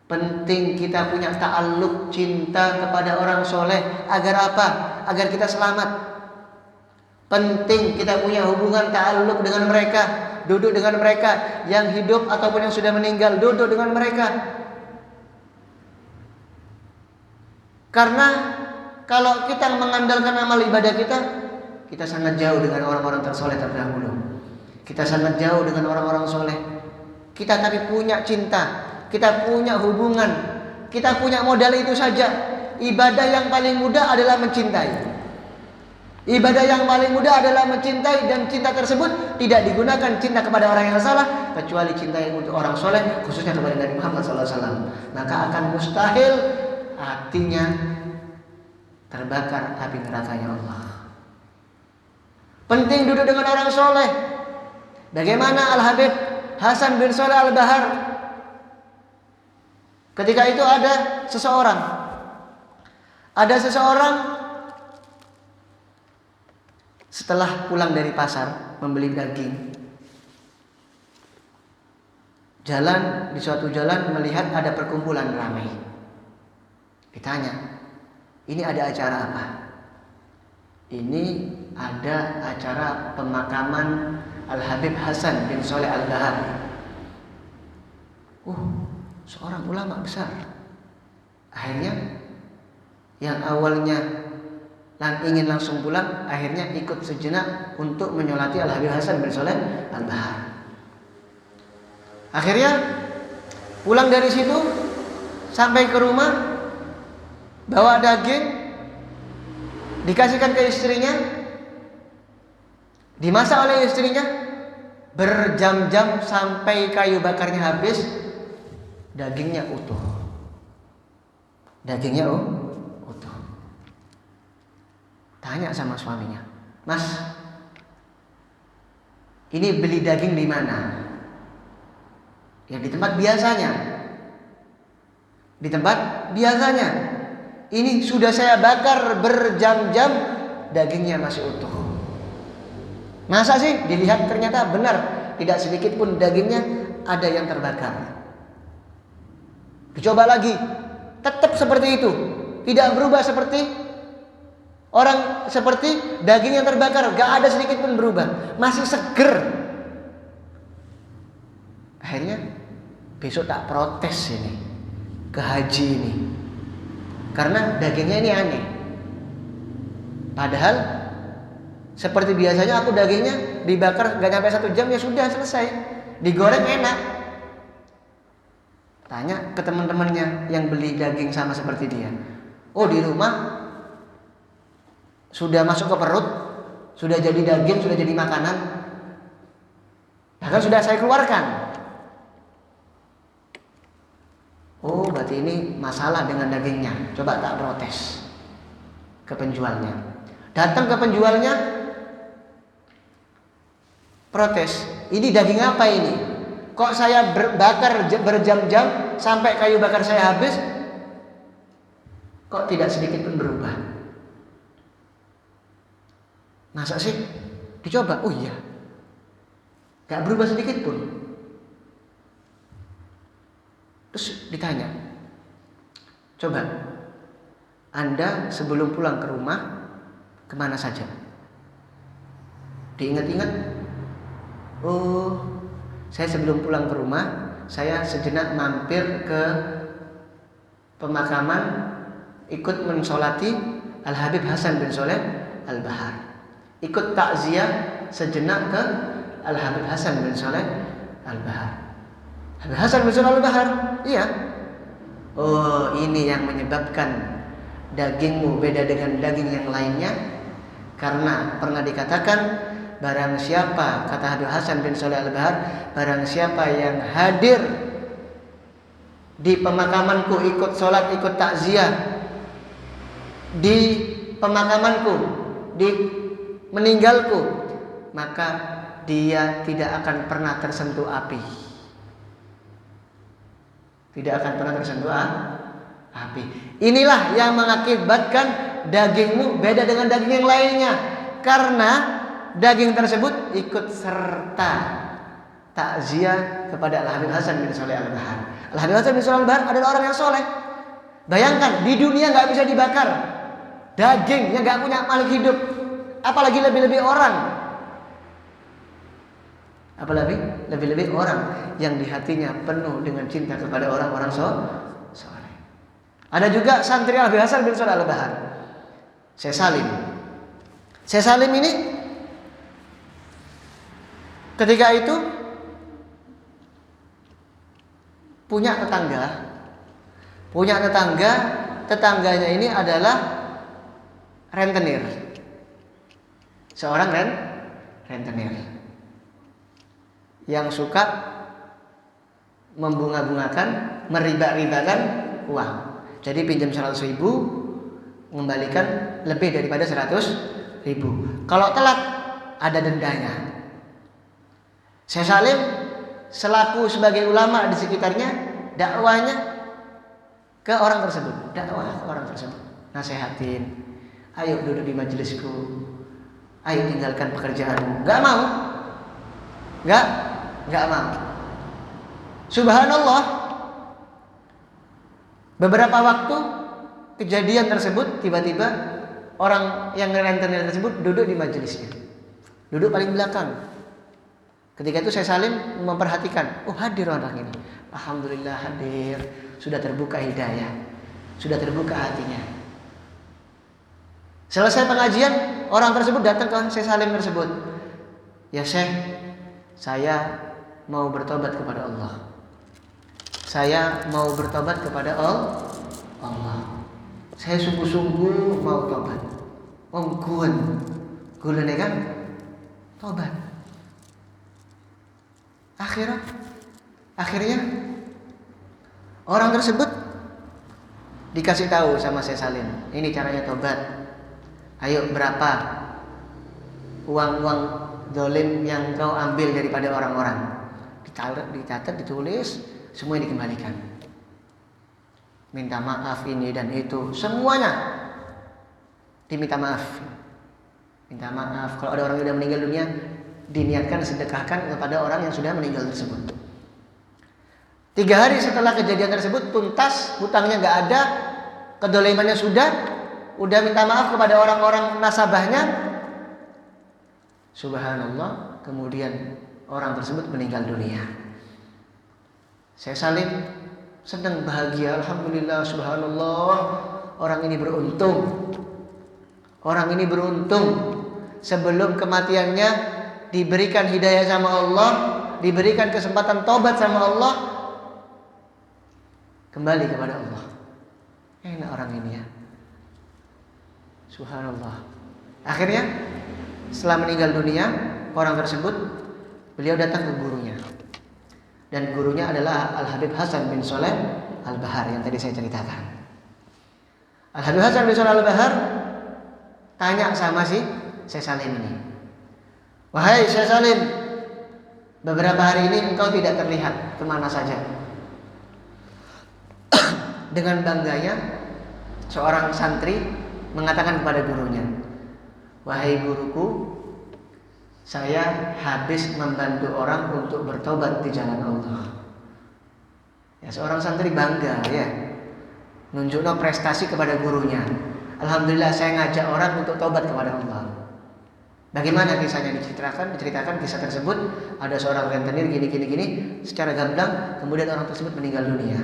S1: Penting kita punya ta'alluq, cinta kepada orang soleh. Agar apa? Agar kita selamat. Penting kita punya hubungan ta'alluq dengan mereka, duduk dengan mereka yang hidup ataupun yang sudah meninggal, duduk dengan mereka. Karena kalau kita mengandalkan amal ibadah kita sangat jauh dengan orang-orang tersoleh terdahulu. Kita sangat jauh dengan orang-orang soleh. Kita tapi punya cinta, kita punya hubungan, kita punya modal itu saja. Ibadah yang paling mudah adalah mencintai. Ibadah yang paling mudah adalah mencintai, dan cinta tersebut tidak digunakan cinta kepada orang yang salah, kecuali cinta yang untuk orang soleh, khususnya kepada Nabi Muhammad SAW. Maka akan mustahil hatinya terbakar api nerakanya Allah. Penting duduk dengan orang soleh. Bagaimana Al-Habib Hasan bin Shalih Al-Bahar? Ketika itu ada seseorang setelah pulang dari pasar membeli daging, jalan di suatu jalan melihat ada perkumpulan ramai. Ditanya, ini ada acara apa? Ini ada acara pemakaman Al-Habib Hasan bin Shalih Al-Bahar. Seorang ulama besar. Akhirnya yang awalnya ingin langsung pulang, akhirnya ikut sejenak untuk menyolati Al-Habib Hasan bin Shalih Al-Bahar. Akhirnya pulang dari situ, sampai ke rumah, bawa daging, dikasihkan ke istrinya. Dimasak oleh istrinya berjam-jam sampai kayu bakarnya habis, dagingnya utuh. Dagingnya utuh. Tanya sama suaminya, "Mas, ini beli daging di mana?" Ya di tempat biasanya. Di tempat biasanya. Ini sudah saya bakar berjam-jam, dagingnya masih utuh. Masa sih? Dilihat ternyata benar, tidak sedikit pun dagingnya ada yang terbakar. Dicoba lagi, tetap seperti itu, tidak berubah seperti orang, seperti daging yang terbakar, gak ada sedikit pun berubah, masih seger. Akhirnya besok tak protes ini ke haji ini, karena dagingnya ini aneh. Padahal seperti biasanya aku dagingnya dibakar gak nyampe 1 jam ya sudah selesai, digoreng enak. Tanya ke teman-temannya yang beli daging sama seperti dia. Oh, di rumah sudah masuk ke perut, sudah jadi daging, sudah jadi makanan, bahkan sudah saya keluarkan. Oh, berarti ini masalah dengan dagingnya. Coba tak protes ke penjualnya. Datang ke penjualnya, protes. Ini daging apa ini? Kok saya bakar berjam-jam sampai kayu bakar saya habis, kok tidak sedikit pun berubah? Masa sih? Dicoba. Oh iya, gak berubah sedikit pun. Terus ditanya, coba Anda sebelum pulang ke rumah kemana saja? Diingat-ingat, oh, saya sebelum pulang ke rumah, saya sejenak mampir ke pemakaman, ikut mensolati Al-Habib Hasan bin Sholeh Al-Bahar, ikut takziah sejenak ke Al-Habib Hasan bin Sholeh Al-Bahar. Habib Hasan bin Sholeh Al-Bahar, iya. Oh, ini yang menyebabkan dagingmu beda dengan daging yang lainnya, karena pernah dikatakan, barang siapa, kata Habib Hasan bin Sholeh Al-Bahar, barang siapa yang hadir di pemakamanku, ikut sholat, ikut takziah di pemakamanku, di meninggalku, maka dia tidak akan pernah tersentuh api. Tidak akan pernah tersentuh api. Inilah yang mengakibatkan dagingmu beda dengan daging yang lainnya, karena daging tersebut ikut serta takziah kepada Al-Habib Hasan bin Sholeh Al-Bahar. Al-Habib Hasan bin Sholeh Al-Bahar adalah orang yang soleh. Bayangkan, di dunia gak bisa dibakar daging yang gak punya makhluk hidup, apalagi lebih-lebih orang. Apalagi lebih-lebih orang yang di hatinya penuh dengan cinta kepada orang-orang soleh. Ada juga santri Al-Habib Hasan bin Sholeh Al-Bahar, Syekh Salim. Syekh Salim ini ketika itu punya tetangganya ini adalah rentenir, seorang rentenir yang suka membunga-bungakan, meriba-ribakan uang. Jadi pinjam 100.000, mengembalikan lebih daripada 100.000. Kalau telat ada dendanya. Syekh Salim selaku sebagai ulama di sekitarnya, dakwahnya ke orang tersebut, nasihatin, ayo duduk di majelisku, ayo tinggalkan pekerjaanmu. Gak mau. Subhanallah, beberapa waktu kejadian tersebut, tiba-tiba orang yang rentenir tersebut duduk di majelisnya, duduk paling belakang. Ketika itu Syekh Salim memperhatikan, oh hadir orang ini, alhamdulillah hadir, sudah terbuka hidayah, sudah terbuka hatinya. Selesai pengajian, orang tersebut datang ke Syekh Salim tersebut, ya Syekh, saya mau bertobat kepada Allah. Saya mau bertobat kepada Allah. Saya sungguh-sungguh mau tobat. Gulen kan? tobat. Akhirnya orang tersebut dikasih tahu sama Syekh Salim, ini caranya tobat. Ayo, berapa uang dolim yang kau ambil daripada orang-orang? Dicatat, ditulis, semuanya dikembalikan. Minta maaf ini dan itu, semuanya diminta maaf. Minta maaf. Kalau ada orang yang sudah meninggal dunia, diniatkan sedekahkan kepada orang yang sudah meninggal tersebut. 3 hari setelah kejadian tersebut tuntas, hutangnya nggak ada, kedolimannya udah minta maaf kepada orang-orang nasabahnya. Subhanallah, kemudian orang tersebut meninggal dunia. Saya Salim senang, bahagia, alhamdulillah, subhanallah, orang ini beruntung. Orang ini beruntung. Sebelum kematiannya diberikan hidayah sama Allah, diberikan kesempatan tobat sama Allah, kembali kepada Allah. Enak orang ini ya. Subhanallah. Akhirnya setelah meninggal dunia orang tersebut, beliau datang ke gurunya. Dan gurunya adalah Al-Habib Hasan bin Shalih Al-Bahar yang tadi saya ceritakan. Al-Habib Hasan bin Shalih Al-Bahar tanya sama si Syekh Salim ini, wahai Syekh Salim, beberapa hari ini engkau tidak terlihat, kemana saja? Dengan bangganya seorang santri mengatakan kepada gurunya, wahai guruku, saya habis membantu orang untuk bertobat di jalan Allah. Ya, seorang santri bangga ya, nunjukno prestasi kepada gurunya. Alhamdulillah saya ngajak orang untuk tobat kepada Allah. Bagaimana kisahnya? Diceritakan kisah tersebut. Ada seorang rentenir gini. Secara gamblang kemudian orang tersebut meninggal dunia.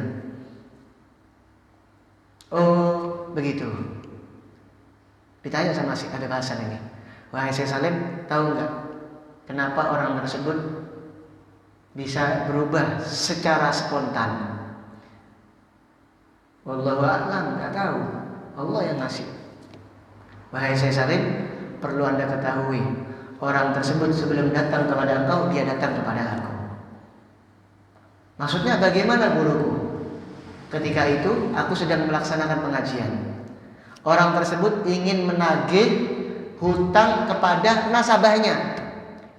S1: Oh begitu. Ditanya sama si Habib Hasan ini, wahai Syekh Salim, tahu nggak kenapa orang tersebut bisa berubah secara spontan? Wallahu a'lam, nggak tahu. Allah yang ngasih. Wahai Syekh Salim, perlu Anda ketahui, orang tersebut sebelum datang kepada engkau, dia datang kepada aku. Maksudnya bagaimana guruku? Ketika itu aku sedang melaksanakan pengajian. Orang tersebut ingin menagih hutang kepada nasabahnya,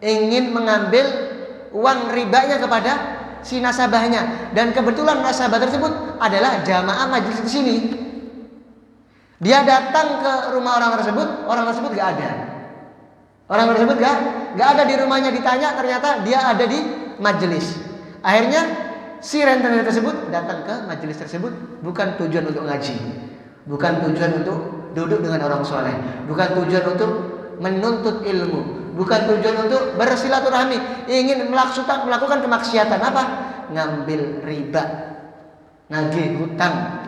S1: ingin mengambil uang ribanya kepada si nasabahnya, dan kebetulan nasabah tersebut adalah jamaah majelis di sini. Dia datang ke rumah orang tersebut gak ada. Orang tersebut gak ada di rumahnya, ditanya ternyata dia ada di majelis. Akhirnya si rentenir tersebut datang ke majelis tersebut bukan tujuan untuk ngaji, bukan tujuan untuk duduk dengan orang soleh, bukan tujuan untuk menuntut ilmu, bukan tujuan untuk bersilaturahmi, ingin melakukan kemaksiatan. Apa? Ngambil riba, nagih hutang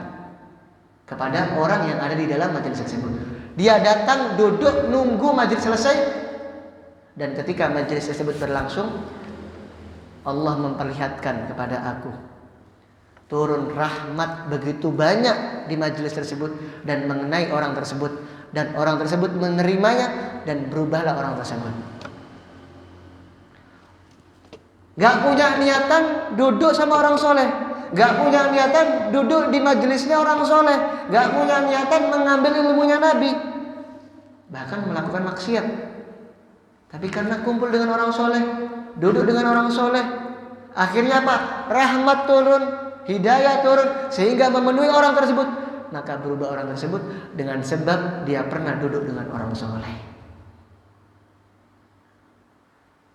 S1: kepada orang yang ada di dalam majelis tersebut. Dia datang, duduk, nunggu majelis selesai, dan ketika majelis tersebut berlangsung, Allah memperlihatkan kepada aku turun rahmat begitu banyak di majelis tersebut dan mengenai orang tersebut, dan orang tersebut menerimanya dan berubahlah orang tersebut. Gak punya niatan duduk sama orang soleh, gak punya niatan duduk di majelisnya orang soleh, gak punya niatan mengambil ilmunya Nabi, bahkan melakukan maksiat. Tapi karena kumpul dengan orang soleh, duduk dengan orang soleh, akhirnya apa? Rahmat turun, hidayah turun, sehingga memenuhi orang tersebut. Maka berubah orang tersebut dengan sebab dia pernah duduk dengan orang soleh.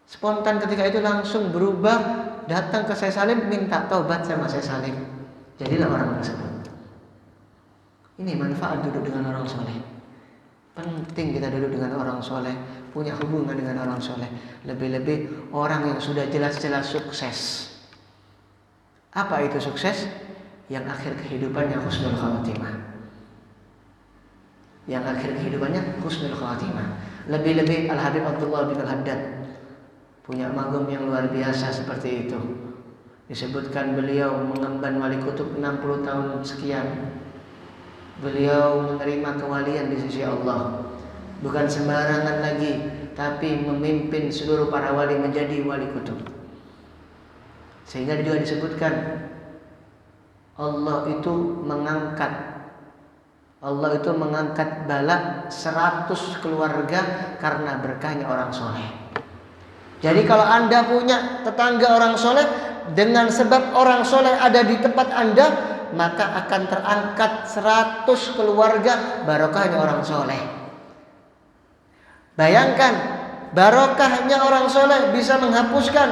S1: Spontan ketika itu langsung berubah, datang ke Syekh Salim, minta taubat sama Syekh Salim. Jadilah orang tersebut. Ini manfaat duduk dengan orang soleh. Penting kita duduk dengan orang soleh, punya hubungan dengan orang soleh. Lebih-lebih orang yang sudah jelas-jelas sukses. Apa itu sukses? Yang akhir kehidupannya husnul khawatimah. Yang akhir kehidupannya husnul khawatimah. Lebih-lebih Al-Habib Abdullah bin Al-Haddad punya magum yang luar biasa seperti itu. Disebutkan beliau mengemban wali kutub 60 tahun sekian. Beliau menerima kewalian di sisi Allah. Bukan sembarangan lagi, tapi memimpin seluruh para wali menjadi wali kutub. Sehingga juga disebutkan Allah itu mengangkat bala 100 keluarga karena berkahnya orang soleh. Jadi kalau Anda punya tetangga orang soleh, dengan sebab orang soleh ada di tempat Anda, maka akan terangkat 100 keluarga barokahnya orang soleh. Bayangkan, barokahnya orang soleh bisa menghapuskan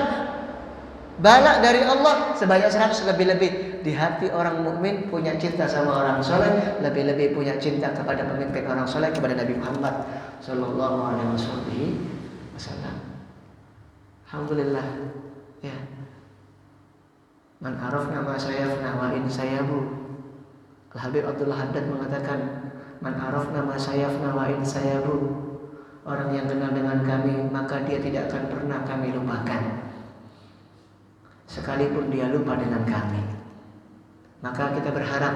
S1: bala dari Allah sebanyak 100 lebih-lebih. Di hati orang mukmin punya cinta sama orang soleh, lebih-lebih punya cinta kepada pemimpin orang soleh, kepada Nabi Muhammad Sallallahu Alaihi Wasallam. Alhamdulillah, ya. Man arafna ma sayafna wa in sayabu. Al-Habib Abdullah Haddad mengatakan, man arafna ma sayafna wa in sayabu. Orang yang kenal dengan kami, maka dia tidak akan pernah kami lupakan, sekalipun dia lupa dengan kami. Maka kita berharap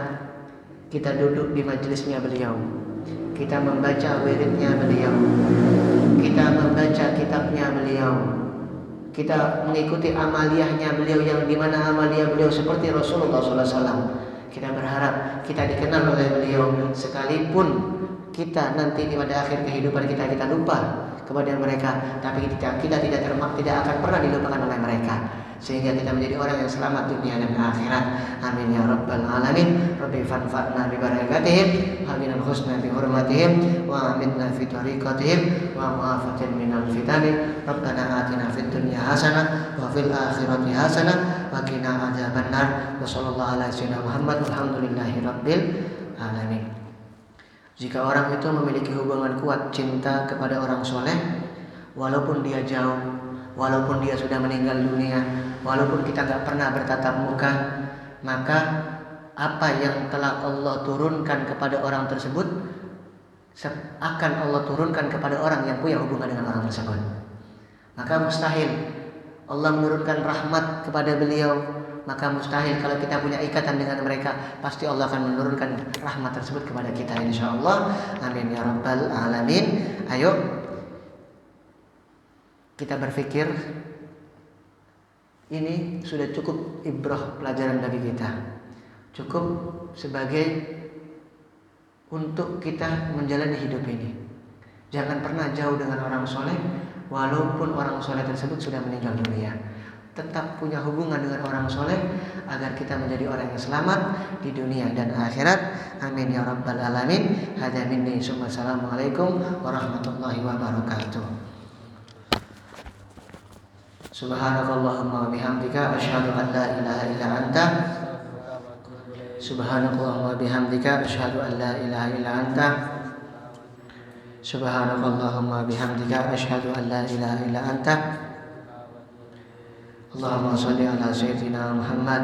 S1: kita duduk di majelisnya beliau, kita membaca wiridnya beliau, kita membaca kitabnya beliau, kita mengikuti amaliyahnya beliau, yang dimana amaliyah beliau seperti Rasulullah SAW. Kita berharap kita dikenal oleh beliau, sekalipun kita nanti pada akhir kehidupan kita lupa kepada mereka, tapi kita tidak akan pernah dilupakan oleh mereka, sehingga kita menjadi orang yang selamat dunia dan akhirat. Amin ya rabbal alamin. Rabbi fanfa'na bi barakatihim, aminal husna bi hurmatihim, wa aminna fi tariqatihim, wa mu'afatin minal fitani. Rabbana atina fid dunya hasanah wa fil akhirati hasanah wa qina adzabannar. Wa sallallahu ala sayyidina Muhammad walhamdulillahi rabbil alamin. Jika orang itu memiliki hubungan kuat cinta kepada orang soleh, walaupun dia jauh, walaupun dia sudah meninggal dunia, walaupun kita gak pernah bertatap muka, maka apa yang telah Allah turunkan kepada orang tersebut akan Allah turunkan kepada orang yang punya hubungan dengan orang tersebut. Maka mustahil Allah menurunkan rahmat kepada beliau, maka mustahil kalau kita punya ikatan dengan mereka, pasti Allah akan menurunkan rahmat tersebut kepada kita, insyaallah. Amin ya rabbal alamin. Ayo kita berpikir, ini sudah cukup ibrah pelajaran bagi kita, cukup sebagai untuk kita menjalani hidup ini. Jangan pernah jauh dengan orang soleh, walaupun orang soleh tersebut sudah meninggal dunia. Tetap punya hubungan dengan orang soleh agar kita menjadi orang yang selamat di dunia dan akhirat. Amin ya rabbal alamin. Hadza minni, assalamualaikum warahmatullahi wabarakatuh. Subhanakallahumma wa bihamdika asyhadu an la ilaha illa anta. Subhanakallahumma wa bihamdika asyhadu an la ilaha illa anta. Subhanakallahumma wa bihamdika asyhadu an la ilaha illa anta. Allahumma shalli ala sayyidina Muhammad